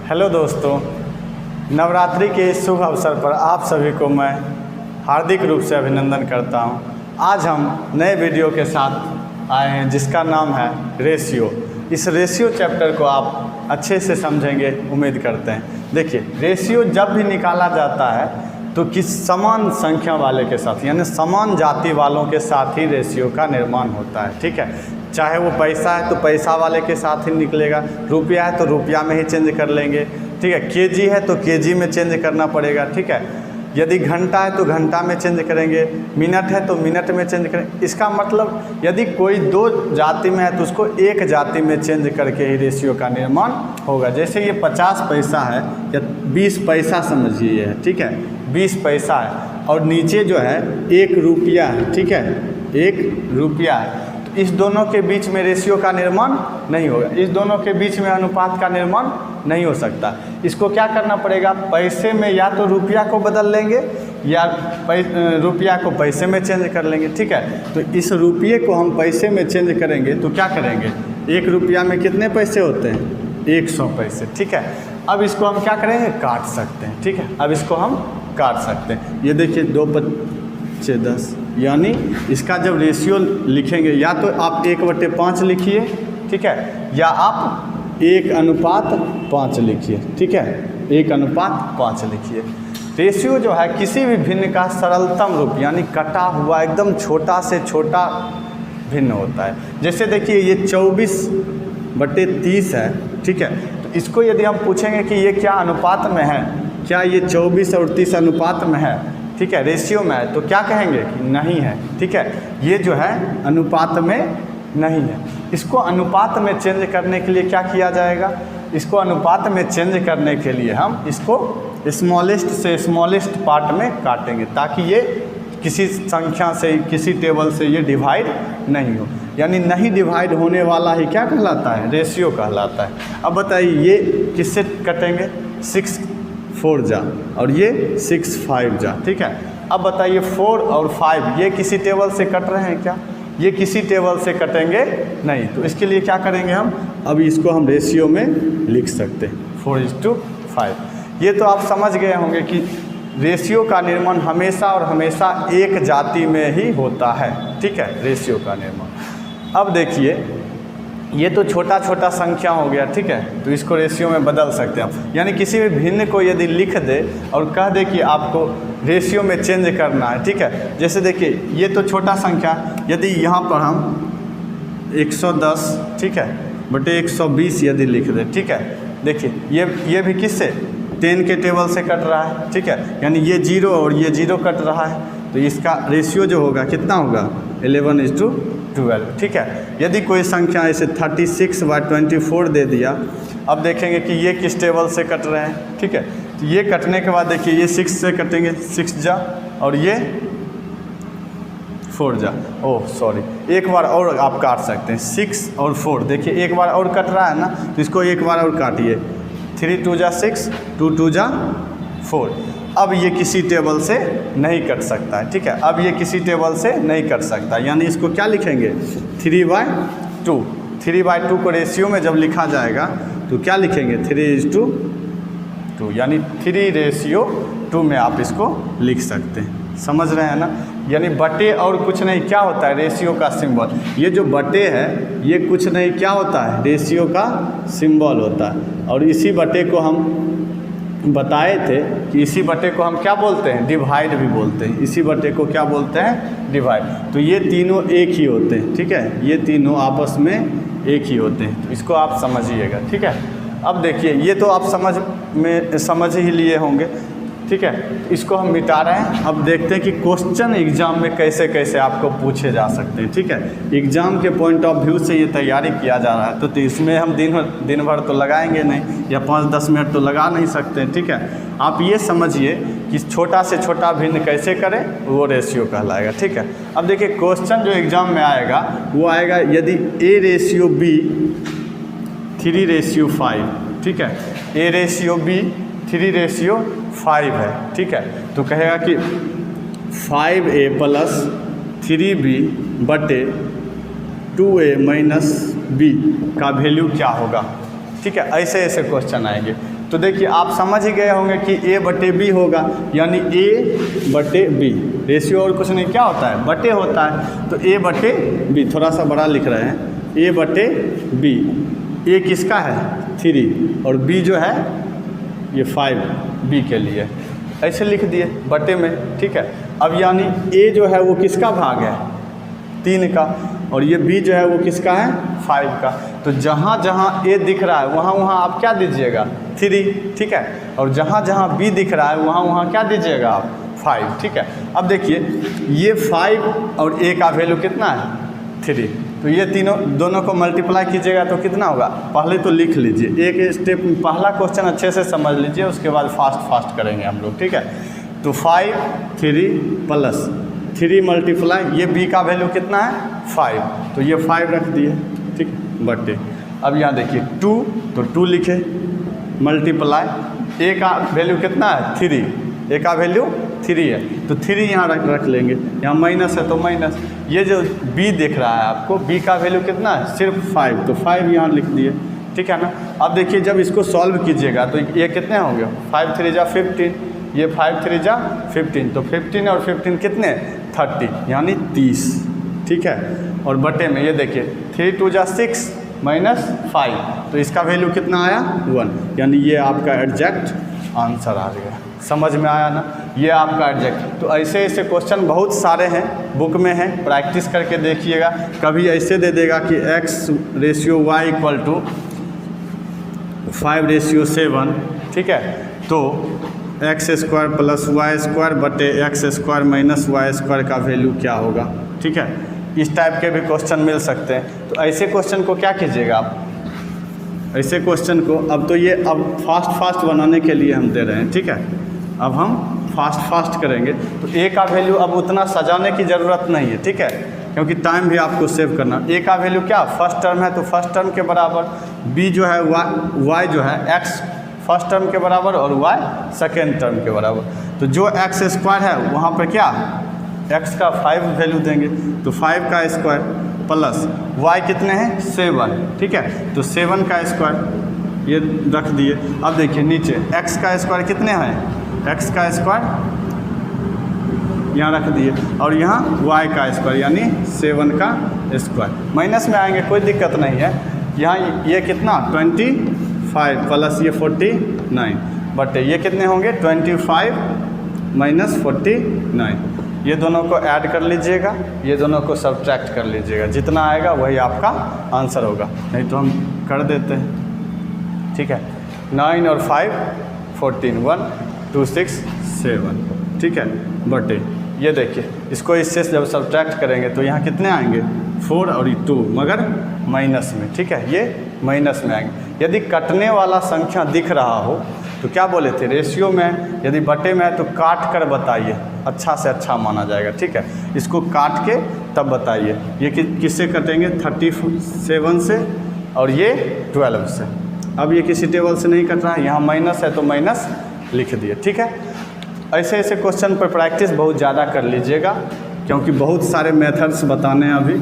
Hello दोस्तों, नवरात्रि के इस शुभ अवसर पर आप सभी को मैं हार्दिक रूप से अभिनंदन करता हूं। आज हम नए वीडियो के साथ आए हैं जिसका नाम है रेशियो। इस रेशियो चैप्टर को आप अच्छे से समझेंगे उम्मीद करते हैं। देखिए, रेशियो जब भी निकाला जाता है तो किस समान संख्या वाले के साथ यानी समान जाति वालों के साथ ही रेशियो का निर्माण होता है। ठीक है, चाहे वो पैसा है तो पैसा वाले के साथ ही निकलेगा, रुपया है तो रुपया में ही चेंज कर लेंगे। ठीक है, केजी है तो केजी में चेंज करना पड़ेगा। ठीक है, यदि घंटा है तो घंटा में चेंज करेंगे, मिनट है तो मिनट में चेंज करेंगे। इसका मतलब यदि कोई दो जाति में है तो उसको एक जाति में चेंज करके ही रेशियो का निर्माण होगा। जैसे ये 50 पैसा है या 20 पैसा समझिए ये है। ठीक है, 20 पैसा है और नीचे जो है 1 रुपया है। ठीक है, 1 रुपया है तो इस दोनों के बीच में रेशियो का निर्माण नहीं होगा, इस दोनों के बीच में अनुपात का निर्माण नहीं हो सकता। इसको क्या करना पड़ेगा, पैसे में या तो रुपया को बदल लेंगे या रुपया को पैसे में चेंज कर लेंगे। ठीक है, तो इस रुपये को हम पैसे में चेंज करेंगे तो क्या करेंगे, 1 रुपया में कितने पैसे होते हैं, 100 पैसे। ठीक है, अब इसको हम क्या करेंगे, काट सकते हैं। ठीक है, अब इसको हम काट सकते हैं। ये देखिए 2 5 10, यानी इसका जब रेशियो लिखेंगे या तो आप 1/5 लिखिए। ठीक है, या आप 1:5 लिखिए। ठीक है, 1:5 लिखिए। रेशियो जो है किसी भी भिन्न का सरलतम रूप यानी कटा हुआ एकदम छोटा से छोटा भिन्न होता है। जैसे देखिए ये 24/30 है। ठीक है, तो इसको यदि हम पूछेंगे कि ये क्या अनुपात में है, क्या ये 24 और 30 अनुपात में है, ठीक है, रेशियो में है, तो क्या कहेंगे कि नहीं है। ठीक है, ये जो है अनुपात में नहीं है। इसको अनुपात में चेंज करने के लिए क्या किया जाएगा, इसको अनुपात में चेंज करने के लिए हम इसको स्मॉलेस्ट से स्मॉलेस्ट पार्ट में काटेंगे ताकि ये किसी संख्या से किसी टेबल से ये डिवाइड नहीं हो। यानी नहीं डिवाइड होने वाला ही क्या कहलाता है, रेशियो कहलाता है। अब बताइए ये किससे कटेंगे, 6 4 जा और ये 6 5 जा। ठीक है, अब बताइए 4 और 5 ये किसी टेबल से कट रहे हैं क्या, ये किसी टेबल से कटेंगे नहीं। तो इसके लिए क्या करेंगे हम, अभी इसको हम रेशियो में लिख सकते हैं 4:5। ये तो आप समझ गए होंगे कि रेशियो का निर्माण हमेशा और हमेशा एक जाति में ही होता है। ठीक है, रेशियो का निर्माण। अब देखिए ये तो छोटा छोटा संख्या हो गया। ठीक है, तो इसको रेशियो में बदल सकते हैं हम। यानी किसी भी भिन्न को यदि लिख दे और कह दे कि आपको रेशियो में चेंज करना है। ठीक है, जैसे देखिए ये तो छोटा संख्या, यदि यहाँ पर हम 110 ठीक है बटे 120 यदि लिख दे। ठीक है, देखिए ये भी किससे, 10 के टेबल से कट रहा है। ठीक है, यानी ये 0 और ये 0 कट रहा है, तो इसका रेशियो जो होगा कितना होगा, 11:12। ठीक है, यदि कोई संख्या ऐसे 36/24 दे दिया, अब देखेंगे कि ये किस टेबल से कट रहे हैं। ठीक है, तो ये कटने के बाद देखिए ये 6 से कटेंगे, 6 जा और ये 4 जा। ओह सॉरी, एक बार और आप काट सकते हैं, 6 और 4। देखिए एक बार और कट रहा है ना, तो इसको एक बार और काटिए, 3 2 जा 6, 2 2 जा 4। अब ये किसी टेबल से नहीं कट सकता है। ठीक है, अब ये किसी टेबल से नहीं कट सकता, यानी इसको क्या लिखेंगे, 3/2। 3/2 को रेशियो में जब लिखा जाएगा तो क्या लिखेंगे, 3:2, यानी 3:2 में आप इसको लिख सकते हैं। समझ रहे हैं ना, यानी बटे और कुछ नहीं, क्या होता है, रेशियो का सिंबल। ये जो बटे है ये कुछ नहीं, क्या होता है, रेशियो का सिंबल होता है। और इसी बटे को हम बताए थे कि इसी बटे को हम क्या बोलते हैं, डिवाइड भी बोलते हैं। इसी बटे को क्या बोलते हैं, डिवाइड। तो ये तीनों एक ही होते हैं। ठीक है, ये तीनों आपस में एक ही होते हैं, तो इसको आप समझिएगा। ठीक है, अब देखिए ये तो आप समझ ही लिए होंगे। ठीक है, इसको हम मिटा रहे हैं। अब देखते हैं कि क्वेश्चन एग्जाम में कैसे कैसे आपको पूछे जा सकते हैं। ठीक है, एग्जाम के पॉइंट ऑफ व्यू से ये तैयारी किया जा रहा है, तो इसमें हम दिन भर तो लगाएंगे नहीं, या 5-10 मिनट तो लगा नहीं सकते। ठीक है, आप ये समझिए कि छोटा से छोटा भिन्न कैसे करें, वो रेशियो कहलाएगा। ठीक है, अब देखिए क्वेश्चन जो एग्जाम में आएगा वो आएगा, यदि A/B 3:5। ठीक है, A/B 3:5 है। ठीक है, तो कहेगा कि 5A + 3B बटे 2A - B का वैल्यू क्या होगा। ठीक है, ऐसे ऐसे क्वेश्चन आएंगे। तो देखिए आप समझ ही गए होंगे कि ए बटे बी होगा, यानी ए बटे बी, रेशियो और कुछ नहीं, क्या होता है, बटे होता है। तो ए बटे बी, थोड़ा सा बड़ा लिख रहे हैं, ए बटे बी। ए किसका है, 3, और बी जो है ये 5 बी के लिए, ऐसे लिख दिए बटे में, ठीक है। अब यानी ए जो है वो किसका भाग है, 3 का, और ये बी जो है वो किसका है, 5 का। तो जहाँ जहाँ ए दिख रहा है वहाँ वहाँ आप क्या दीजिएगा, 3, ठीक है। और जहाँ जहाँ बी दिख रहा है वहाँ वहाँ क्या दीजिएगा आप, 5, ठीक है। अब देखिए ये 5 और ए का वैल्यू कितना है, 3, तो ये दोनों को मल्टीप्लाई कीजिएगा तो कितना होगा, पहले तो लिख लीजिए, एक स्टेप पहला क्वेश्चन अच्छे से समझ लीजिए, उसके बाद फास्ट करेंगे हम लोग, ठीक है। तो 5 3 प्लस 3 मल्टीप्लाई, ये बी का वैल्यू कितना है, 5, तो ये 5 रख दिए, ठीक, बटे। अब यहाँ देखिए 2, तो 2 लिखे, मल्टीप्लाई ए का वैल्यू कितना है, 3, ए का वैल्यू 3 है, तो 3 यहाँ रख लेंगे, यहाँ माइनस है तो माइनस। ये जो बी दिख रहा है आपको, बी का वैल्यू कितना है, सिर्फ 5, तो 5 यहाँ लिख दिए, ठीक है ना। अब देखिए जब इसको सॉल्व कीजिएगा तो ये कितने होंगे, 5 3 जा 15, ये 5 3 जा 15, तो 15 और 15 कितने, 30, यानी 30, ठीक है। और बटे में ये देखिए 3 2 जा 6 माइनस 5, तो इसका वैल्यू कितना आया, 1, यानी ये आपका एग्जैक्ट आंसर आ गया। समझ में आया ना, ये आपका एग्जैक्ट। तो ऐसे ऐसे क्वेश्चन बहुत सारे हैं, बुक में हैं, प्रैक्टिस करके देखिएगा। कभी ऐसे दे देगा कि x ratio y equal to 5:7, ठीक है, तो x² प्लस y² बटे x² माइनस y² का वैल्यू क्या होगा, ठीक है। इस टाइप के भी क्वेश्चन मिल सकते हैं। तो ऐसे क्वेश्चन को क्या कीजिएगा आप, ऐसे क्वेश्चन को, अब तो ये अब फास्ट बनाने के लिए हम दे रहे हैं, ठीक है। अब हम फास्ट करेंगे, तो ए का वैल्यू अब उतना सजाने की ज़रूरत नहीं है, ठीक है, क्योंकि टाइम भी आपको सेव करना। ए का वैल्यू क्या, फर्स्ट टर्म है तो फर्स्ट टर्म के बराबर, बी जो है वाई जो है एक्स फर्स्ट टर्म के बराबर और वाई सेकेंड टर्म के बराबर। तो जो x² है वहाँ पर क्या, x का 5 वैल्यू देंगे, तो 5 का स्क्वायर प्लस y कितने हैं, 7, ठीक है, तो 7 का स्क्वायर ये रख दिए। अब देखिए नीचे x का स्क्वायर कितने हैं, x का स्क्वायर यहाँ रख दिए, और यहाँ y का स्क्वायर यानी 7 का स्क्वायर। माइनस में आएंगे कोई दिक्कत नहीं है, यहाँ ये कितना 25 प्लस ये 49, बट ये कितने होंगे 25 माइनस 49, ये दोनों को ऐड कर लीजिएगा, ये दोनों को सब्ट्रैक्ट कर लीजिएगा, जितना आएगा वही आपका आंसर होगा। नहीं तो हम कर देते हैं, ठीक है। 9 और 5 14, 1 2 6 7, ठीक है, बटे ये देखिए इसको इससे जब सब्ट्रैक्ट करेंगे तो यहाँ कितने आएंगे 4 और 2, मगर माइनस में, ठीक है, ये माइनस में आएंगे। यदि कटने वाला संख्या दिख रहा हो तो क्या बोले थे, रेशियो में यदि बटे में है तो काट कर बताइए, अच्छा से अच्छा माना जाएगा, ठीक है। इसको काट के तब बताइए, ये किससे कटेंगे 37 से और ये 12 से। अब ये किसी टेबल से नहीं कट रहा है, यहाँ माइनस है तो माइनस लिख दिए, ठीक है। ऐसे ऐसे क्वेश्चन पर प्रैक्टिस बहुत ज़्यादा कर लीजिएगा, क्योंकि बहुत सारे मेथड्स बताने हैं अभी,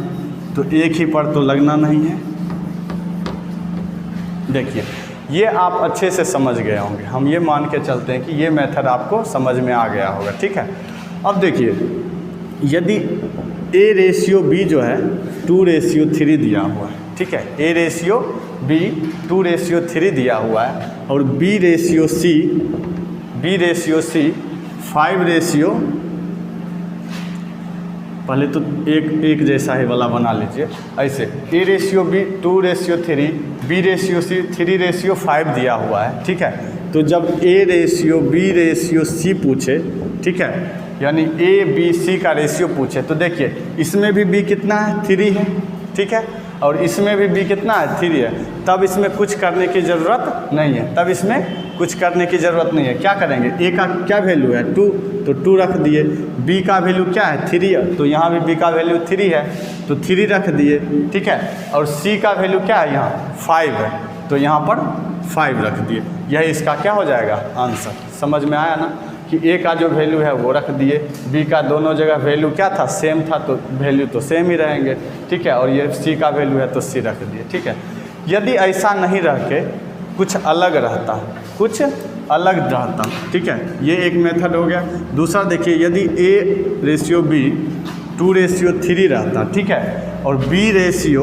तो एक ही पर तो लगना नहीं है। देखिए ये आप अच्छे से समझ गए होंगे, हम ये मान के चलते हैं कि ये मेथड आपको समझ में आ गया होगा, ठीक है। अब देखिए यदि a रेशियो b जो है 2:3 दिया हुआ है, ठीक है, a रेशियो b 2:3 दिया हुआ है, और b रेशियो c 5, पहले तो एक जैसा ही वाला बना लीजिए, ऐसे a ratio b 2:3, b ratio c 3:5 दिया हुआ है, ठीक है। तो जब a ratio b ratio c पूछे, ठीक है, यानी a b c का रेशियो पूछे, तो देखिए इसमें भी b कितना है 3 है, ठीक है, और इसमें भी b कितना है 3 है, तब इसमें कुछ करने की ज़रूरत नहीं है, तब इसमें कुछ करने की ज़रूरत नहीं है। क्या करेंगे, a का क्या वैल्यू है 2, तो 2 रख दिए, b का वैल्यू क्या है 3 है, तो यहाँ भी b का वैल्यू 3 है, तो 3 रख दिए, ठीक है, और c का वैल्यू क्या है यहाँ 5 है, तो यहाँ पर 5 रख दिए। यही इसका क्या हो जाएगा आंसर। समझ में आया ना कि a का जो वैल्यू है वो रख दिए, b का दोनों जगह वैल्यू क्या था सेम था, तो वैल्यू तो सेम ही रहेंगे, ठीक है, और ये c का वैल्यू है तो c रख दिए, ठीक है। यदि ऐसा नहीं रह के कुछ अलग रहता, कुछ अलग रहता, ठीक है। ये एक मेथड हो गया। दूसरा देखिए, यदि A/B 2/3 रहता, ठीक है, और B/C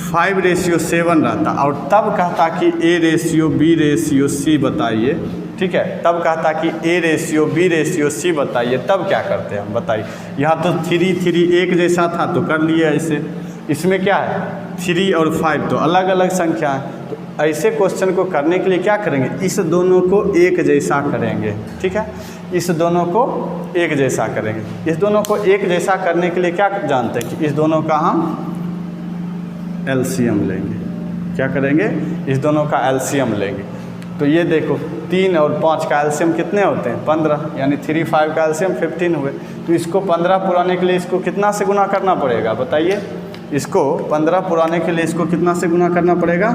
5/7 रहता, और तब कहता कि A/B/C बताइए, ठीक है, तब कहता कि A/B/C बताइए, तब क्या करते हैं हम बताइए। यहाँ तो 3 3 एक जैसा था तो कर लिए ऐसे, इसमें क्या है 3 और 5 तो अलग अलग संख्या है। तो ऐसे क्वेश्चन को करने के लिए क्या करेंगे, इस दोनों को एक जैसा करेंगे, ठीक है, इस दोनों को एक जैसा करेंगे। इस दोनों को एक जैसा करने के लिए क्या जानते हैं कि इस दोनों का हम एलसीएम लेंगे। क्या करेंगे, इस दोनों का एलसीएम लेंगे। तो ये देखो 3 और 5 का एलसीएम कितने होते हैं 15, यानी 3 5 का एलसीएम 15 हुए। तो इसको 15 पुराने के लिए इसको कितना से गुना करना पड़ेगा बताइए। इसको 15 पुराने के लिए इसको कितना से गुना करना पड़ेगा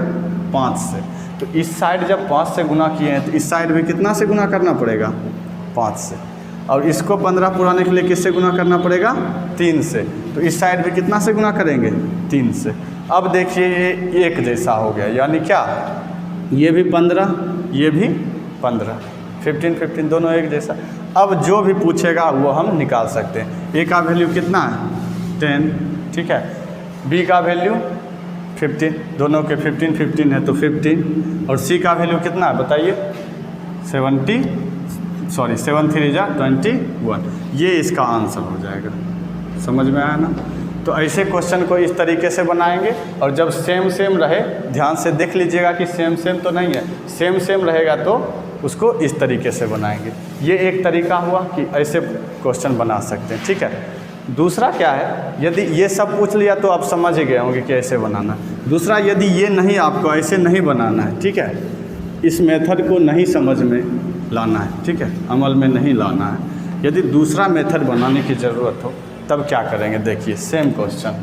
5 से। तो इस साइड जब 5 से गुना किए हैं तो इस साइड भी कितना से गुना करना पड़ेगा 5 से। और इसको 15 पुराने के लिए किससे गुना करना पड़ेगा 3 से। तो इस साइड भी कितना से गुना करेंगे 3 से। अब देखिए ये एक जैसा हो गया, यानी क्या, ये भी 15 ये भी 15, 15 15 दोनों एक जैसा। अब जो भी पूछेगा वो हम निकाल सकते हैं। ए का वैल्यू कितना है 10, ठीक है, बी का वैल्यू 15, दोनों के 15 15 है तो 15, और सी का वैल्यू कितना है बताइए 7 3 जा 21। ये इसका आंसर हो जाएगा। समझ में आया ना। तो ऐसे क्वेश्चन को इस तरीके से बनाएंगे। और जब सेम सेम रहे, ध्यान से देख लीजिएगा कि सेम सेम तो नहीं है, सेम सेम रहेगा तो उसको इस तरीके से बनाएंगे। ये एक तरीका हुआ कि ऐसे क्वेश्चन बना सकते हैं, ठीक है। दूसरा क्या है, यदि ये सब पूछ लिया तो आप समझ ही गए होंगे कि ऐसे बनाना। दूसरा, यदि ये नहीं, आपको ऐसे नहीं बनाना है, ठीक है, इस मेथड को नहीं समझ में लाना है, ठीक है, अमल में नहीं लाना है। यदि दूसरा मेथड बनाने की ज़रूरत हो तब क्या करेंगे, देखिए सेम क्वेश्चन।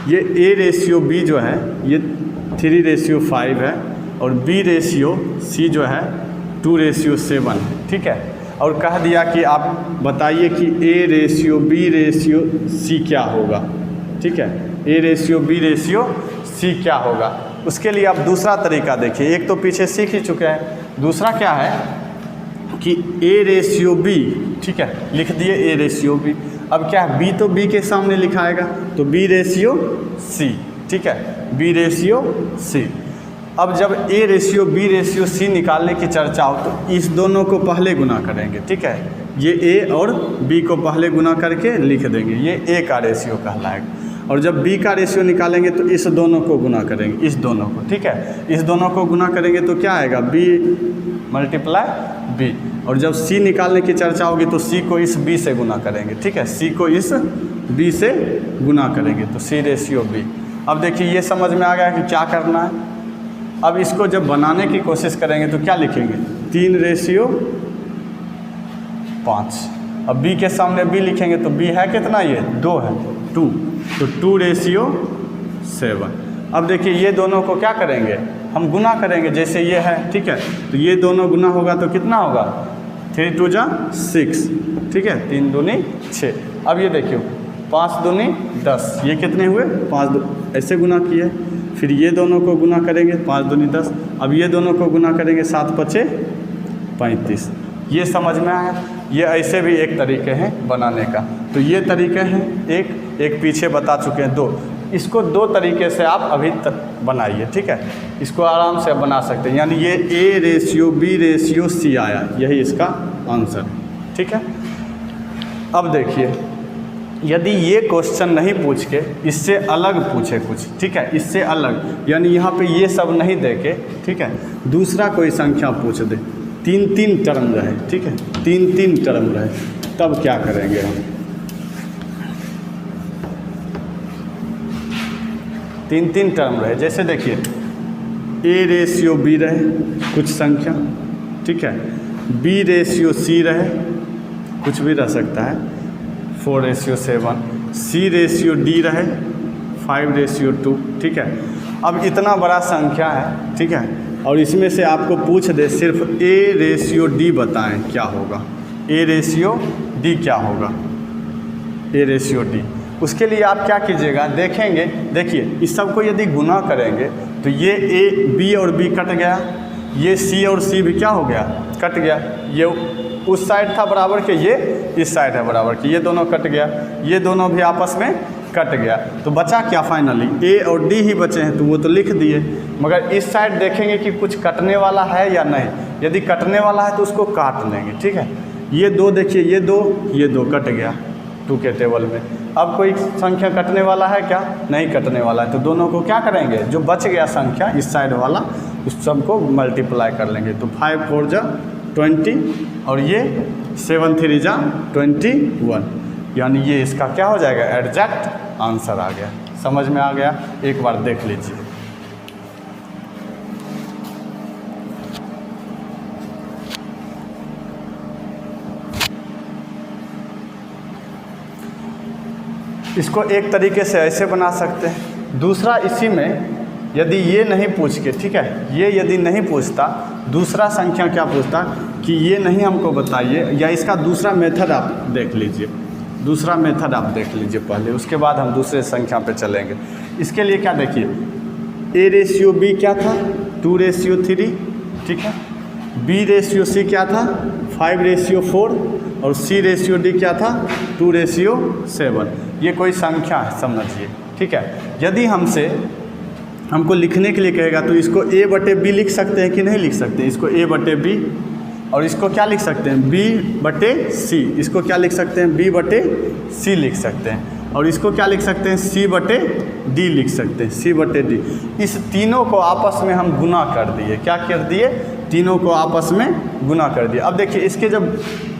ये A/B जो है ये 3/5 है, और B/C जो है 2/7 है, ठीक है। और कह दिया कि आप बताइए कि A/B/C क्या होगा, ठीक है, A/B/C क्या होगा। उसके लिए आप दूसरा तरीका देखिए, एक तो पीछे सीख ही चुके हैं, दूसरा क्या है कि A/B, ठीक है, लिख दिए A/B। अब क्या है, B तो B के सामने लिखाएगा तो B/C, ठीक है, B/C। अब जब A/B/C निकालने की चर्चा हो तो इस दोनों को पहले गुना करेंगे, ठीक है, ये A और B को पहले गुना करके लिख देंगे, ये A का रेशियो कहलाएगा। और जब B का रेशियो निकालेंगे तो इस दोनों को गुना करेंगे, इस दोनों को, ठीक है, इस दोनों को गुना करेंगे तो क्या आएगा B × B। और जब C निकालने की चर्चा होगी तो C को इस B से गुना करेंगे, ठीक है, C को इस B से गुना करेंगे तो C/B। अब देखिए ये समझ में आ गया कि क्या करना है। अब इसको जब बनाने की कोशिश करेंगे तो क्या लिखेंगे 3/5। अब B के सामने B लिखेंगे तो B है कितना, ये 2 है, 2, तो 2/7। अब देखिए ये दोनों को क्या करेंगे, हम गुना करेंगे, जैसे ये है, ठीक है, तो ये दोनों गुना होगा तो कितना होगा 3 2 जा 6, ठीक है, 3 दूनी 6। अब ये देखिए 5 दूनी 10, ये कितने हुए 5, ऐसे गुना किए। फिर ये दोनों को गुना करेंगे 5 दूनी 10। अब ये दोनों को गुना करेंगे 7 5 35। ये समझ में आया। ये ऐसे भी एक तरीके हैं बनाने का। तो ये तरीके हैं, एक पीछे बता चुके हैं 2। इसको 2 तरीके से आप अभी तक बनाइए, ठीक है, इसको आराम से बना सकते हैं। यानी ये A/B/C आया, यही इसका आंसर, ठीक है। अब देखिए यदि ये क्वेश्चन नहीं पूछ के इससे अलग पूछे कुछ, ठीक है, इससे अलग, यानी यहाँ पे ये सब नहीं दे के, ठीक है, दूसरा कोई संख्या पूछ दे, 3 टर्म रहे, ठीक है, 3 टर्म रहे, तब क्या करेंगे हम। 3 टर्म रहे, जैसे देखिए A/B रहे कुछ संख्या, ठीक है, B/C रहे, कुछ भी रह सकता है 4/7, C/D रहे 5/2, ठीक है। अब इतना बड़ा संख्या है, ठीक है, और इसमें से आपको पूछ दे सिर्फ A/D बताएं क्या होगा, A/D क्या होगा, A/D। उसके लिए आप क्या कीजिएगा, देखेंगे, देखिए इस सब को यदि गुना करेंगे तो ये ए बी और बी कट गया, ये सी और सी भी क्या हो गया, कट गया। ये उस साइड था बराबर के, ये इस साइड है बराबर के, ये दोनों कट गया, ये दोनों भी आपस में कट गया। तो बचा क्या फाइनली, ए और डी ही बचे हैं, तो वो तो लिख दिए। मगर इस साइड देखेंगे कि कुछ कटने वाला है या नहीं। यदि कटने वाला है तो उसको काट लेंगे, ठीक है। ये दो देखिए, ये दो कट गया 2 के टेबल में। अब कोई संख्या कटने वाला है क्या, नहीं कटने वाला है, तो दोनों को क्या करेंगे, जो बच गया संख्या इस साइड वाला उस सब को मल्टीप्लाई कर लेंगे। तो 5 4 जा 20 और ये 7 3 जा 21, यानी ये इसका क्या हो जाएगा, एग्जैक्ट आंसर आ गया। समझ में आ गया, एक बार देख लीजिए। इसको एक तरीके से ऐसे बना सकते हैं। दूसरा, इसी में यदि ये नहीं पूछ के, ठीक है, ये यदि नहीं पूछता, दूसरा संख्या क्या पूछता कि ये नहीं हमको बताइए, या इसका दूसरा मेथड आप देख लीजिए, दूसरा मेथड आप देख लीजिए पहले, उसके बाद हम दूसरे संख्या पे चलेंगे। इसके लिए क्या देखिए, ए रेशियो बी क्या था, 2 रेशियो 3, ठीक है। बी रेशियो सी क्या था, 5 रेशियो 4, और सी रेशियो डी क्या था, 2 रेशियो 7। ये कोई संख्या है समझिए, ठीक है। यदि हमको लिखने के लिए कहेगा तो इसको ए बटे बी लिख सकते हैं कि नहीं लिख सकते, इसको ए बटे बी, और इसको क्या लिख सकते हैं, बी बटे सी, इसको क्या लिख सकते हैं, बी बटे सी लिख सकते हैं, और इसको क्या लिख सकते हैं, सी बटे डी लिख सकते हैं, सी बटे डी। इस तीनों को आपस में हम गुना कर दिए, क्या कर दिए, तीनों को आपस में गुना कर दिया। अब देखिए इसके जब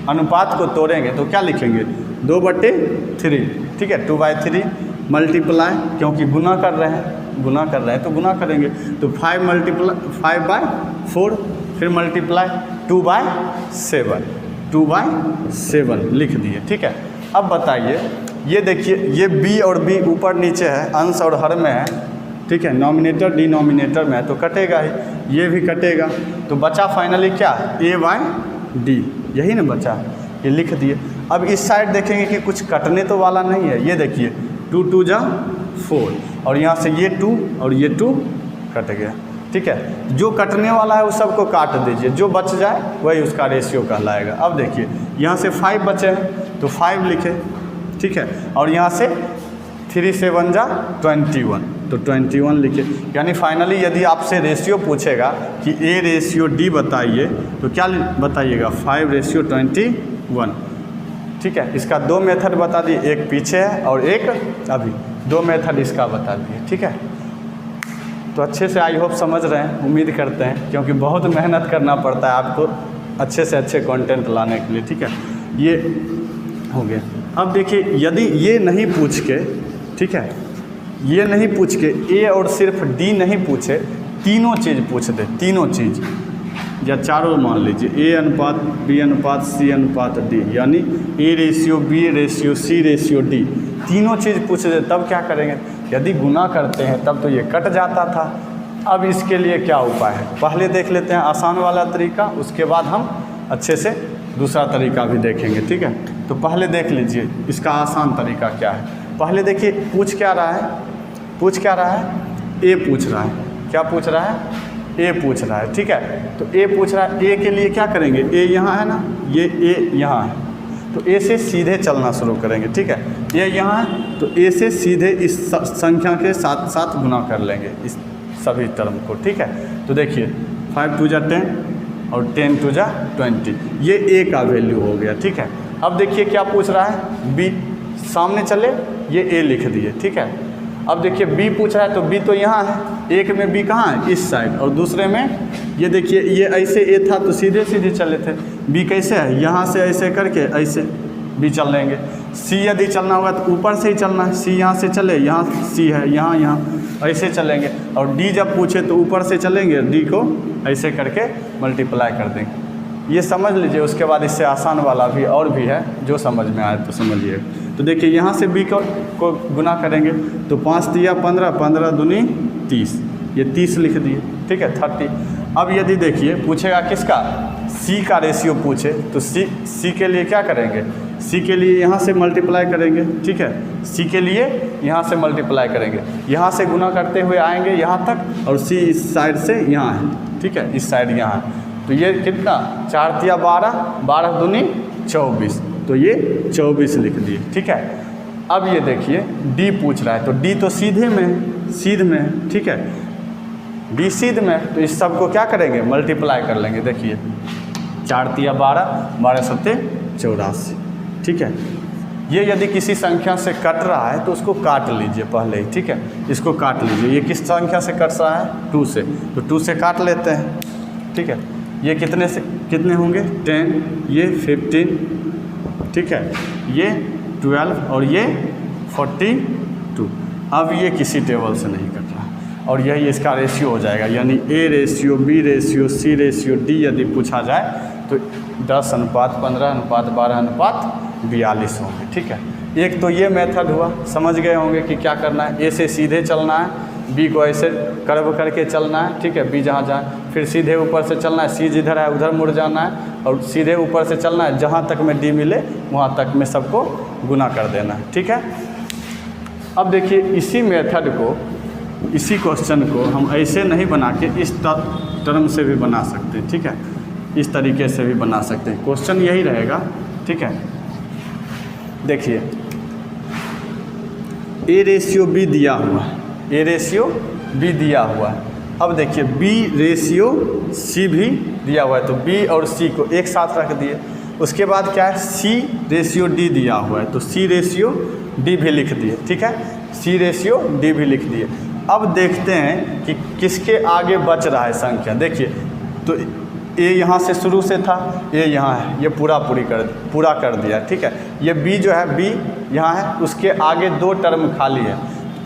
अनुपात को तोड़ेंगे तो क्या लिखेंगे, 2/3, ठीक है, 2/3 मल्टीप्लाई, क्योंकि गुना कर रहे हैं तो गुना करेंगे, तो 5/4, फिर मल्टीप्लाई 2/7 लिख दिए, ठीक है। अब बताइए, ये देखिए, ये बी और बी ऊपर नीचे है, अंश और हर में है, ठीक है, नॉमिनेटर डिनोमिनेटर में है, तो कटेगा ही, ये भी कटेगा, तो बचा फाइनली क्या, A/D, यही ना बचा, ये लिख दिए। अब इस साइड देखेंगे कि कुछ कटने तो वाला नहीं है, ये देखिए 2 2 जा 4, और यहाँ से ये 2 और ये 2 कट गया, ठीक है। जो कटने वाला है उस सबको काट दीजिए, जो बच जाए वही उसका रेशियो कहलाएगा। अब देखिए यहाँ से 5 बचे हैं तो 5 लिखे, ठीक है, और यहाँ से 3 7 जा 21, तो 21 लिखे। यानी फाइनली यदि आपसे रेशियो पूछेगा कि ए रेशियो डी बताइए, तो क्या बताइएगा, 5/21, ठीक है। इसका 2 मेथड बता दिए, एक पीछे है और एक अभी, 2 मेथड इसका बता दिए, ठीक है। तो अच्छे से आई होप समझ रहे हैं, उम्मीद करते हैं, क्योंकि बहुत मेहनत करना पड़ता है आपको अच्छे से अच्छे कंटेंट लाने के लिए, ठीक है। ये हो गया। अब देखिए, यदि ये नहीं पूछ के, ठीक है, ये नहीं पूछ के, ए और सिर्फ डी नहीं पूछे, तीनों चीज़ पूछ दे, तीनों चीज़ या चारों मान लीजिए, ए अनुपात बी अनुपात सी अनुपात डी, यानी ए ratio B ratio C ratio D, तीनों चीज़ पूछ दे, तब क्या करेंगे, यदि गुना करते हैं तब तो ये कट जाता था। अब इसके लिए क्या उपाय है, पहले देख लेते हैं आसान वाला तरीका, उसके बाद हम अच्छे से दूसरा तरीका भी देखेंगे, ठीक है। तो पहले देख लीजिए इसका आसान तरीका क्या है। पहले देखिए पूछ क्या रहा है, ए पूछ रहा है, क्या पूछ रहा है, ए पूछ रहा है, ठीक है। तो ए पूछ रहा है, ए के लिए क्या करेंगे, ए यहाँ है ना, ये ए यहाँ है, तो ए से सीधे चलना शुरू करेंगे, ठीक है। ये यहाँ है तो ए से सीधे इस संख्या के साथ साथ गुना कर लेंगे इस सभी टर्म को, ठीक है। तो देखिए 5 2 जा 10 और 10 2 जा 20, ये ए का वैल्यू हो गया, ठीक है। अब देखिए क्या पूछ रहा है, बी, सामने चले ये ए लिख दिए, ठीक है। अब देखिए बी पूछ रहा है, तो बी तो यहाँ है, एक में बी कहाँ है, इस साइड, और दूसरे में ये देखिए ये ऐसे ए था तो सीधे सीधे चले थे, बी कैसे है, यहाँ से ऐसे करके ऐसे बी चल लेंगे। सी यदि चलना होगा तो ऊपर से ही चलना है, सी यहाँ से चले, यहाँ सी है, यहाँ ऐसे चलेंगे, और डी जब पूछे तो ऊपर से चलेंगे, डी को ऐसे करके मल्टीप्लाई कर देंगे। ये समझ लीजिए, उसके बाद इससे आसान वाला भी और भी है, जो समझ में आए तो समझिए। तो देखिए यहाँ से बी को गुना करेंगे तो 5 दिया 15, 15 दूनी 30, ये 30 लिख दिए, ठीक है, 30। अब यदि देखिए पूछेगा किसका, सी का रेशियो पूछे, तो सी के लिए क्या करेंगे, सी के लिए यहाँ से मल्टीप्लाई करेंगे, ठीक है, सी के लिए यहाँ से मल्टीप्लाई करेंगे, यहाँ से गुना करते हुए आएंगे यहाँ तक, और सी इस साइड से यहाँ है, ठीक है, इस साइड यहाँ है। तो ये कितना 4 तिया 12, 12 दूनी 24, तो ये 24 लिख दिए, ठीक है। अब ये देखिए डी पूछ रहा है, तो डी तो सीधे में, सीध में, ठीक है, डी सीध में, तो इस सब को क्या करेंगे मल्टीप्लाई कर लेंगे। देखिए 4 तिया 12, 12 सत्ते 84, ठीक है। ये यदि किसी संख्या से कट रहा है तो उसको काट लीजिए पहले ही, ठीक है, इसको काट लीजिए। ये किस संख्या से कट रहा है 2 से, तो 2 से काट लेते हैं, ठीक है। ये कितने से कितने होंगे 10, ये 15, ठीक है, ये 12 और ये 42। अब ये किसी टेबल से नहीं कट रहा और यही इसका रेशियो हो जाएगा, यानी ए ratio, B ratio, C ratio, D यदि पूछा जाए तो 10:15:12:42 होंगे, ठीक है। एक तो ये मेथड हुआ, समझ गए होंगे कि क्या करना है, ए से सीधे चलना है, बी को ऐसे कर्व करके चलना है, ठीक है, बी जहाँ जाए, फिर सीधे ऊपर से चलना है, सी जिधर है उधर मुड़ जाना है, और सीधे ऊपर से चलना है, जहाँ तक में डी मिले वहाँ तक में सबको गुना कर देना है, ठीक है। अब देखिए इसी मेथड को, इसी क्वेश्चन को हम ऐसे नहीं बना के इस टर्म से भी बना सकते हैं, ठीक है, इस तरीके से भी बना सकते हैं। क्वेश्चन यही रहेगा, ठीक है। देखिए ए रेशियो बी दिया हुआ है, ए रेशियो बी दिया हुआ है। अब देखिए बी रेशियो सी भी दिया हुआ है, तो बी और सी को एक साथ रख दिए। उसके बाद क्या है, सी रेशियो डी दिया हुआ है, तो सी रेशियो डी भी लिख दिए, ठीक है, सी रेशियो डी भी लिख दिए। अब देखते हैं कि किसके आगे बच रहा है संख्या। देखिए तो ए यहाँ से शुरू से था, ए यहाँ है, ये पूरा कर दिया, ठीक है। ये बी जो है, बी यहाँ है, उसके आगे 2 टर्म खाली है,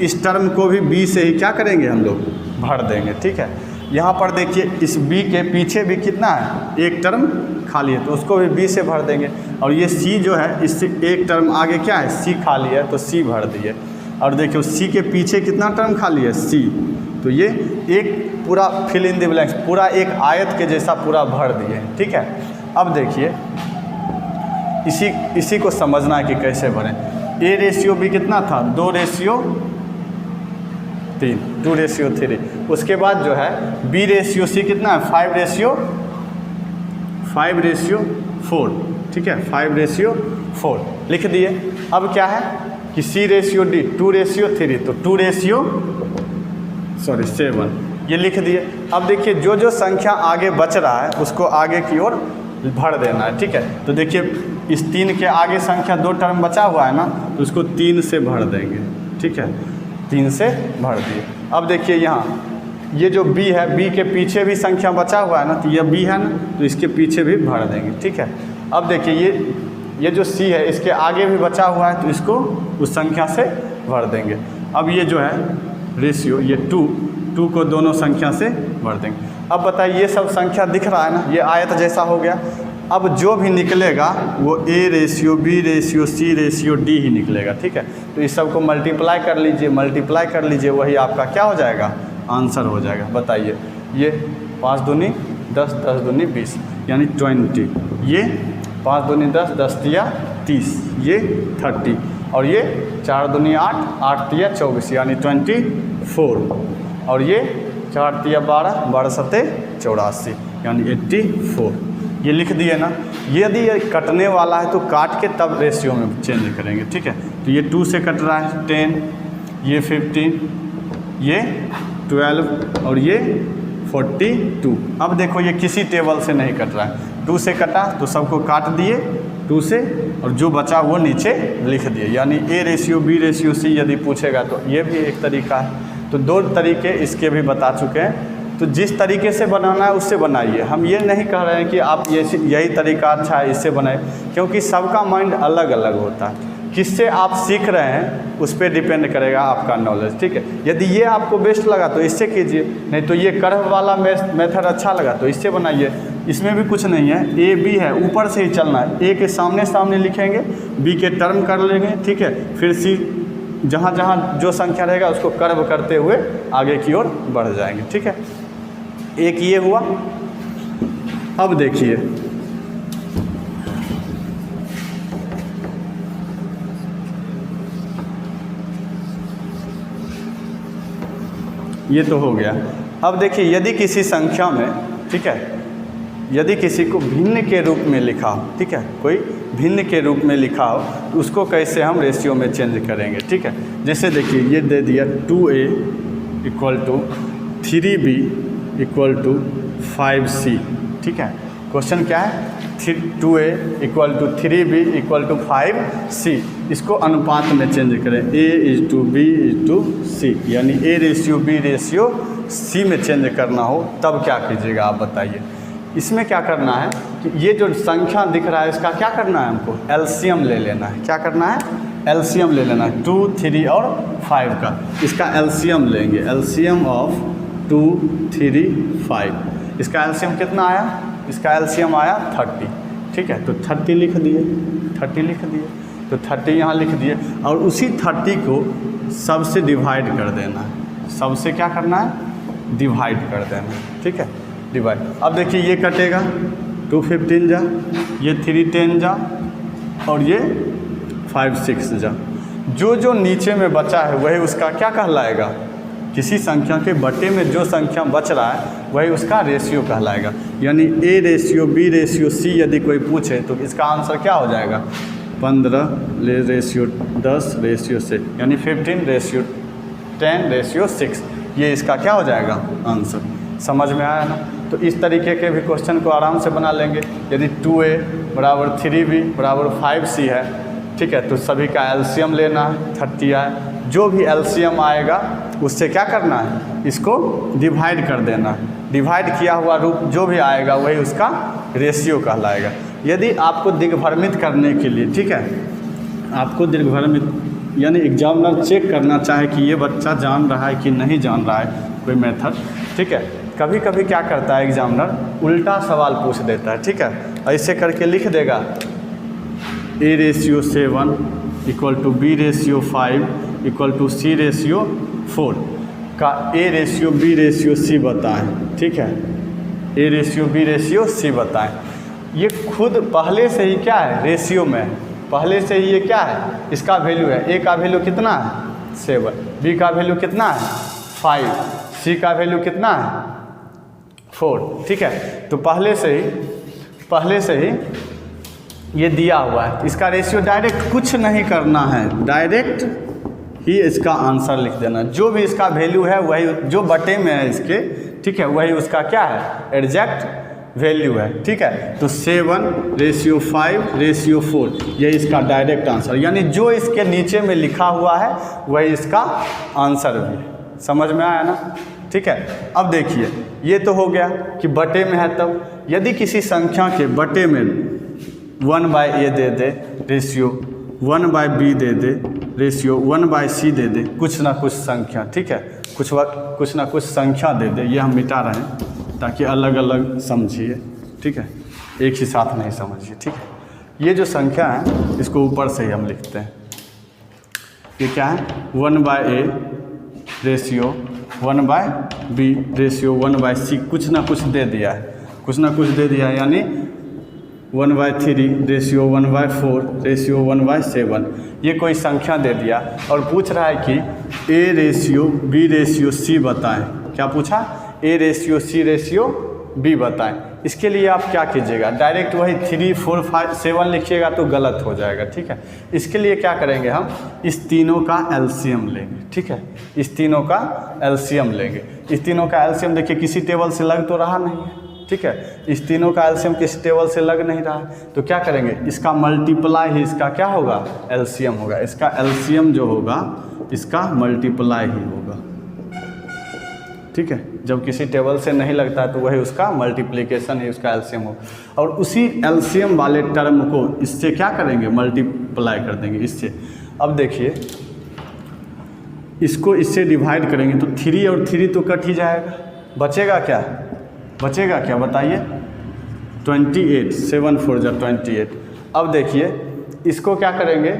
इस टर्म को भी बी से ही क्या करेंगे हम लोग भर देंगे, ठीक है। यहाँ पर देखिए इस बी के पीछे भी कितना है, एक टर्म खाली है, तो उसको भी बी से भर देंगे। और ये सी जो है, इससे एक टर्म आगे क्या है, सी खाली है, तो सी भर दिए। और देखिए सी के पीछे कितना टर्म खाली है, सी, तो ये एक पूरा फिल इन द ब्लैंक्स, पूरा एक आयत के जैसा पूरा भर दिए, ठीक है। अब देखिए इसी को समझना है कि कैसे भरें। ए रेशियो बी कितना था, 2 रेशियो 3, 2 रेशियो 3। उसके बाद जो है बी रेशियो सी कितना है, 5 रेशियो 4, ठीक है, 5 रेशियो 4 लिख दिए। अब क्या है कि सी रेशियो डी 2 रेशियो 3, तो 2 रेशियो 7 ये लिख दिए। अब देखिए जो जो संख्या आगे बच रहा है उसको आगे की ओर भर देना है, ठीक है। तो देखिए इस 3 के आगे संख्या 2 टर्म बचा हुआ है ना, तो उसको 3 से भर देंगे, ठीक है, 3 से भर दिए। अब देखिए यहाँ ये जो बी है, बी के पीछे भी संख्या बचा हुआ है ना, तो ये बी है ना, तो इसके पीछे भी भर देंगे, ठीक है। अब देखिए ये जो सी है, इसके आगे भी बचा हुआ है, तो इसको उस संख्या से भर देंगे। अब ये जो है रेशियो, ये 2 को दोनों संख्या से भर देंगे। अब बताइए ये सब संख्या दिख रहा है ना, ये आयत जैसा हो गया। अब जो भी निकलेगा वो A ratio B ratio C ratio D ही निकलेगा, ठीक है। तो इस सब को मल्टीप्लाई कर लीजिए, वही आपका क्या हो जाएगा, आंसर हो जाएगा। बताइए ये 5 दूनी 10, 10 दूनी 20, यानी 20। ये 5 दूनी 10, 10 तिया 30, ये 30, और ये 4 दूनी 8, 8 तिया 24, यानी 24, और ये 4 तिया 12, 12 सत्ते 84, यानी 84। ये लिख दिए ना। यदि ये कटने वाला है तो काट के तब रेशियो में चेंज करेंगे, ठीक है। तो ये 2 से कट रहा है 10, ये 15, ये 12 और ये 42। अब देखो ये किसी टेबल से नहीं कट रहा है, 2 से कटा तो सबको काट दिए 2 से, और जो बचा वो नीचे लिख दिए। यानी ए रेशियो बी रेशियो सी यदि पूछेगा तो ये भी एक तरीका है। तो 2 तरीके इसके भी बता चुके हैं। तो जिस तरीके से बनाना है उससे बनाइए। हम ये नहीं कह रहे हैं कि आप यही तरीका अच्छा है इससे बनाए, क्योंकि सबका माइंड अलग अलग होता है। किससे आप सीख रहे हैं उस पर डिपेंड करेगा आपका नॉलेज, ठीक है। यदि ये आपको बेस्ट लगा तो इससे कीजिए, नहीं तो ये कर्व वाला मेथड अच्छा लगा तो इससे बनाइए। इसमें भी कुछ नहीं है, ए बी है, ऊपर से ही चलना है। ए के सामने सामने लिखेंगे, बी के टर्म कर लेंगे, ठीक है। फिर सी जहाँ जहाँ जो संख्या रहेगा उसको कर्व करते हुए आगे की ओर बढ़ जाएंगे, ठीक है। एक ये हुआ। अब देखिए ये तो हो गया। अब देखिए यदि किसी संख्या में, ठीक है, यदि किसी को भिन्न के रूप में लिखा हो, ठीक है, कोई भिन्न के रूप में लिखा हो तो उसको कैसे हम रेशियो में चेंज करेंगे, ठीक है। जैसे देखिए ये दे दिया 2a equal to 3b equal to 5c, ठीक है। क्वेश्चन क्या है, 2a equal to 3b equal to 5c। इसको अनुपात में चेंज करें, a is to b is to c, यानी a ratio b ratio c में चेंज करना हो तब क्या कीजिएगा आप बताइए। इसमें क्या करना है कि ये जो संख्या दिख रहा है इसका क्या करना है, हमको एलसीएम ले लेना है। क्या करना है, एलसीएम ले लेना है 2, 3 और 5 का। इसका एलसीएम लेंगे, एलसीएम ऑफ 2, 3, 5। इसका एलसीएम कितना आया, इसका एलसीएम आया 30, ठीक है। तो 30 लिख दिए, 30 लिख दिए, तो 30 यहाँ लिख दिए और उसी 30 को सबसे डिवाइड कर देना है। सबसे क्या करना है, डिवाइड कर देना है, ठीक है, डिवाइड। अब देखिए ये कटेगा, 2 15 जा, ये 3 10 जा और ये 5 6 जा। जो जो नीचे में बचा है वही उसका क्या कहलाएगा, किसी संख्या के बटे में जो संख्या बच रहा है वही उसका रेशियो कहलाएगा। यानी a ratio b ratio c यदि कोई पूछे तो इसका आंसर क्या हो जाएगा, 15 रेशियो 10 रेशियो 6, यानी 15 रेशियो 10 रेशियो 6। ये इसका क्या हो जाएगा आंसर। समझ में आया ना। तो इस तरीके के भी क्वेश्चन को आराम से बना लेंगे। यदि 2a बराबर 3b बराबर 5c है, ठीक है, तो सभी का एलसीएम लेना है, 30 है। जो भी एलसीएम आएगा उससे क्या करना है, इसको डिवाइड कर देना है। डिवाइड किया हुआ रूप जो भी आएगा वही उसका रेशियो कहलाएगा। यदि आपको दिग्भ्रमित करने के लिए, ठीक है, आपको दिग्भ्रमित यानी एग्जामिनर चेक करना चाहे कि ये बच्चा जान रहा है कि नहीं जान रहा है कोई मेथड, ठीक है, कभी कभी क्या करता है एग्जामिनर उल्टा सवाल पूछ देता है, ठीक है। ऐसे करके लिख देगा a ratio 7 equal to b ratio 5 equal to c ratio 4 का a ratio b ratio c बताएं, ठीक है, a ratio b ratio c बताएं। ये खुद पहले से ही क्या है, रेशियो में पहले से ही ये क्या है, इसका वैल्यू है। a का वैल्यू कितना है 7, b का वैल्यू कितना है 5, c का वैल्यू कितना है 4, ठीक है। तो पहले से ही ये दिया हुआ है। इसका रेशियो डायरेक्ट कुछ नहीं करना है, डायरेक्ट ही इसका आंसर लिख देना। जो भी इसका वैल्यू है वही जो बटे में है इसके, ठीक है, वही उसका क्या है, एग्जैक्ट वैल्यू है, ठीक है। तो 7 रेशियो 5 रेशियो 4 ये इसका डायरेक्ट आंसर, यानी जो इसके नीचे में लिखा हुआ है वही इसका आंसर भी है। समझ में आया ना, ठीक है। अब देखिए ये तो हो गया कि बटे में है। तब यदि किसी संख्या के बटे में 1/a दे दे रेशियो 1/b दे दे रेशियो 1/c दे दे, कुछ ना कुछ संख्या, ठीक है, कुछ ना कुछ संख्या दे दे। ये हम मिटा रहे हैं ताकि अलग अलग समझिए, ठीक है, एक ही साथ नहीं समझिए, ठीक है। ये जो संख्या है इसको ऊपर से ही हम लिखते हैं। ये क्या है, 1/a ratio 1/b ratio 1/c, कुछ ना कुछ दे दिया है, कुछ ना कुछ दे दिया है, यानी 1/3 रेशियो 1/4 रेशियो 1/7। ये कोई संख्या दे दिया और पूछ रहा है कि a ratio b ratio c बताएं। क्या पूछा, a ratio c ratio b बताएं। इसके लिए आप क्या कीजिएगा, डायरेक्ट वही 3 4 5 7 लिखिएगा तो गलत हो जाएगा, ठीक है। इसके लिए क्या करेंगे, हम इस तीनों का एलसीएम लेंगे, ठीक है, इस तीनों का एलसीएम लेंगे। इस तीनों का एलसीएम देखिए किसी टेबल से लग तो रहा नहीं है, ठीक है, इस तीनों का एलसीएम किसी टेबल से लग नहीं रहा है, तो क्या करेंगे, इसका मल्टीप्लाई ही इसका क्या होगा, एलसीएम होगा। इसका एलसीएम जो होगा इसका मल्टीप्लाई ही होगा, ठीक है। जब किसी टेबल से नहीं लगता है तो वही उसका मल्टीप्लिकेशन ही उसका एलसीएम होगा। और उसी एलसीएम वाले टर्म को इससे क्या करेंगे, मल्टीप्लाई कर देंगे इससे। अब देखिए इसको इससे डिवाइड करेंगे तो 3 और 3 तो कट ही जाएगा, बचेगा क्या, बचेगा क्या बताइए, 28, 7 4 जा 28। अब देखिए इसको क्या करेंगे,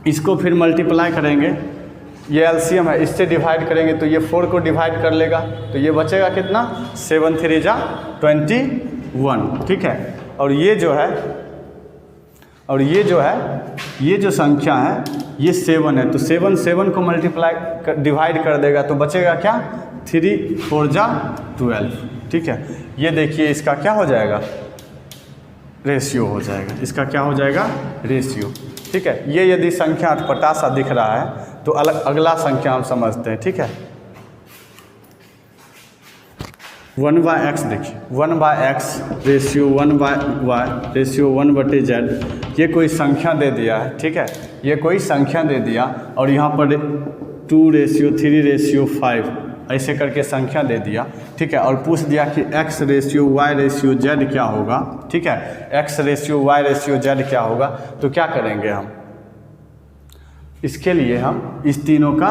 इसको फिर मल्टीप्लाई करेंगे, ये एलसीएम है, इससे डिवाइड करेंगे तो ये 4 को डिवाइड कर लेगा तो ये बचेगा कितना, 7 3 जा 21, ठीक है। और ये जो है और ये जो है, ये जो संख्या है ये 7 है, तो 7 को मल्टीप्लाई डिवाइड कर देगा तो बचेगा क्या, 3 4 जा 12। ठीक है, ये देखिए इसका क्या हो जाएगा, रेशियो हो जाएगा, इसका क्या हो जाएगा, रेशियो। ठीक है, ये यदि संख्या अटपटा सा दिख रहा है तो अगला संख्या हम समझते हैं। ठीक है, 1/x देखिए, 1/x ratio 1/y ratio 1/z, ये कोई संख्या दे दिया है। ठीक है, ये कोई संख्या दे दिया और यहाँ पर 2:3:5 ऐसे करके संख्या दे दिया। ठीक है, और पूछ दिया कि x ratio y ratio z क्या होगा। ठीक है, x ratio y ratio z क्या होगा, तो क्या करेंगे हम, इसके लिए हम इस तीनों का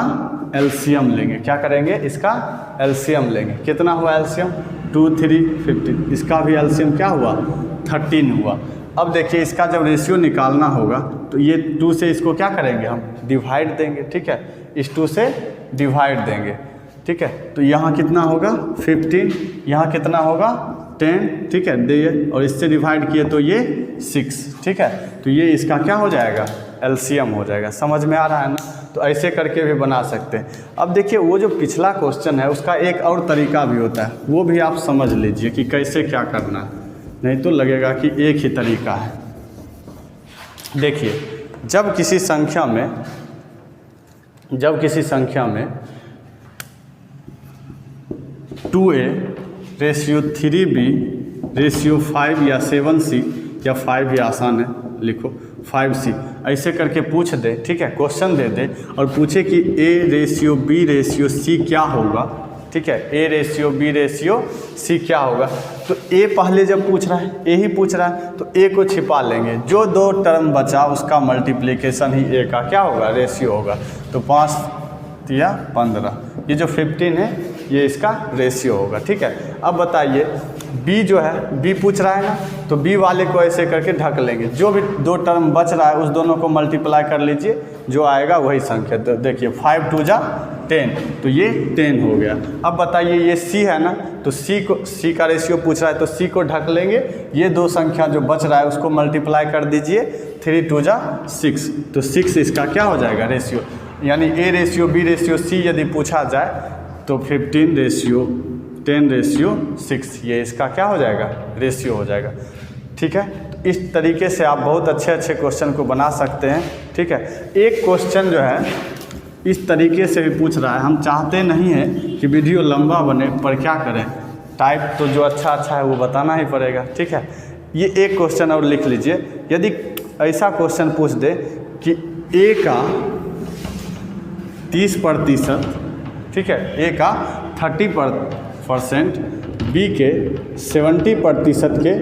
एलसीएम लेंगे। क्या करेंगे, इसका एलसीएम लेंगे। कितना हुआ एलसीएम, 2 3 15, इसका भी एलसीएम क्या हुआ, 13 हुआ। अब देखिए इसका जब रेशियो निकालना होगा तो ये 2 से इसको क्या करेंगे, हम डिवाइड देंगे। ठीक है, इस 2 से डिवाइड देंगे। ठीक है, तो यहाँ कितना होगा 15, यहाँ कितना होगा 10। ठीक है, दिए और इससे डिवाइड किए तो ये 6। ठीक है, तो ये इसका क्या हो जाएगा, एलसीएम हो जाएगा। समझ में आ रहा है ना, तो ऐसे करके भी बना सकते हैं। अब देखिए वो जो पिछला क्वेश्चन है उसका एक और तरीका भी होता है, वो भी आप समझ लीजिए कि कैसे क्या करना है, नहीं तो लगेगा कि एक ही तरीका है। देखिए जब किसी संख्या में 2a रेशियो 3b रेशियो 5 या 7c या 5 भी आसान है, लिखो 5c ऐसे करके पूछ दे। ठीक है, क्वेश्चन दे दे और पूछे कि a ratio b ratio c क्या होगा। ठीक है, a ratio b ratio c क्या होगा, तो a पहले जब पूछ रहा है, a ही पूछ रहा है तो a को छिपा लेंगे, जो 2 टर्म बचा उसका मल्टीप्लिकेशन ही a का क्या होगा, रेशियो होगा। तो 5 या 15, ये जो 15 है ये इसका रेशियो होगा। ठीक है, अब बताइए b जो है, b पूछ रहा है ना, तो b वाले को ऐसे करके ढक लेंगे, जो भी 2 टर्म बच रहा है उस दोनों को मल्टीप्लाई कर लीजिए, जो आएगा वही संख्या। तो देखिए 5 2 जा 10, तो ये 10 हो गया। अब बताइए ये c है ना, तो c का रेशियो पूछ रहा है तो c को ढक लेंगे, ये 2 संख्या जो बच रहा है उसको मल्टीप्लाई कर दीजिए, 3 2 जा 6, तो 6 इसका क्या हो जाएगा, रेशियो। यानी a ratio b ratio c यदि पूछा जाए तो 15 रेशियो 10 रेशियो 6, ये इसका क्या हो जाएगा, रेशियो हो जाएगा। ठीक है, तो इस तरीके से आप बहुत अच्छे अच्छे क्वेश्चन को बना सकते हैं। ठीक है, एक क्वेश्चन जो है इस तरीके से भी पूछ रहा है, हम चाहते नहीं हैं कि वीडियो लंबा बने, पर क्या करें, टाइप तो जो अच्छा है वो बताना ही पड़ेगा। ठीक है, ये एक क्वेश्चन और लिख लीजिए, यदि ऐसा क्वेश्चन पूछ दे कि a का 30%, ठीक है, a का 30%, b के 70% के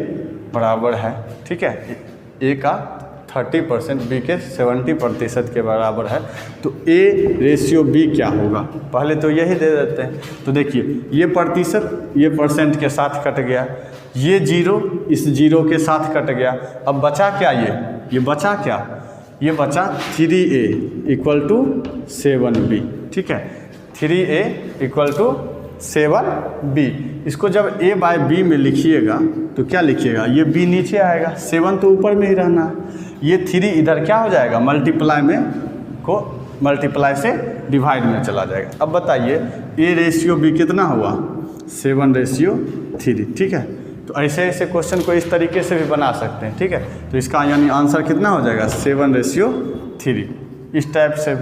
बराबर है। ठीक है, a का 30%, b के 70% के बराबर है, तो a रेशियो b क्या होगा, पहले तो यही दे देते हैं। तो देखिए ये प्रतिशत ये परसेंट के साथ कट गया, ये 0 इस 0 के साथ कट गया। अब बचा क्या, ये बचा क्या, ये बचा 3a = 7b। ठीक है, 3a = 7b। इसको जब a/b में लिखिएगा तो क्या लिखिएगा, ये b नीचे आएगा, 7 तो ऊपर में ही रहना है, ये 3 इधर क्या हो जाएगा, मल्टीप्लाई से डिवाइड में चला जाएगा। अब बताइए a रेशियो b कितना हुआ, 7 रेशियो 3। ठीक है, तो ऐसे ऐसे क्वेश्चन को इस तरीके से भी बना सकते हैं। ठीक है, तो इसका यानी आंसर कितना हो जाएगा, 7 रेशियो 3। इस टाइप से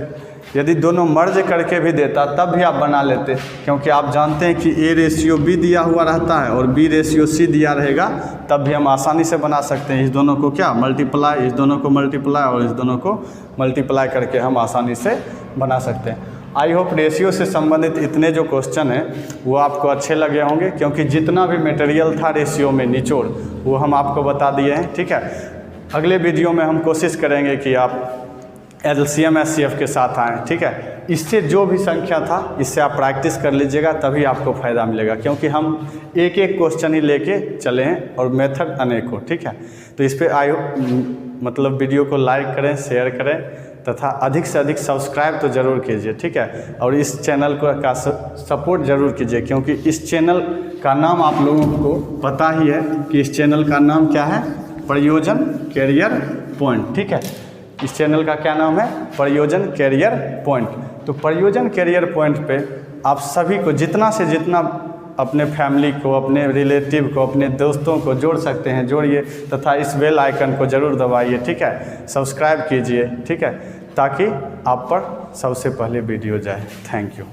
यदि दोनों मर्ज करके भी देता तब भी आप बना लेते, क्योंकि आप जानते हैं कि a रेशियो b दिया हुआ रहता है और b रेशियो c दिया रहेगा, तब भी हम आसानी से बना सकते हैं। इस दोनों को क्या मल्टीप्लाई, इस दोनों को मल्टीप्लाई और इस दोनों को मल्टीप्लाई करके हम आसानी से बना सकते हैं। आई होप रेशियो से संबंधित इतने जो क्वेश्चन हैं वो आपको अच्छे लगे होंगे, क्योंकि जितना भी मटेरियल था रेशियो में निचोड़ वो हम आपको बता दिए हैं। ठीक है, अगले वीडियो में हम कोशिश करेंगे कि आप एलसीएम एचसीएफ के साथ आएँ। ठीक है, इससे जो भी संख्या था इससे आप प्रैक्टिस कर लीजिएगा, तभी आपको फ़ायदा मिलेगा, क्योंकि हम एक एक क्वेश्चन ही लेके चले हैं और मेथड अनेकों। ठीक है, तो इस पर मतलब वीडियो को लाइक करें, शेयर करें तथा अधिक से अधिक सब्सक्राइब तो ज़रूर कीजिए। ठीक है, और इस चैनल का सपोर्ट ज़रूर कीजिए, क्योंकि इस चैनल का नाम आप लोगों को पता ही है कि इस चैनल का नाम क्या है, प्रयोजन कैरियर पॉइंट। ठीक है, इस चैनल का क्या नाम है? प्रयोजन कैरियर पॉइंट। तो प्रयोजन कैरियर पॉइंट पे आप सभी को जितना से जितना अपने फैमिली को, अपने रिलेटिव को, अपने दोस्तों को जोड़ सकते हैं जोड़िए, तथा इस बेल आइकन को ज़रूर दबाइए। ठीक है, सब्सक्राइब कीजिए। ठीक है, ताकि आप पर सबसे पहले वीडियो जाए। Thank you.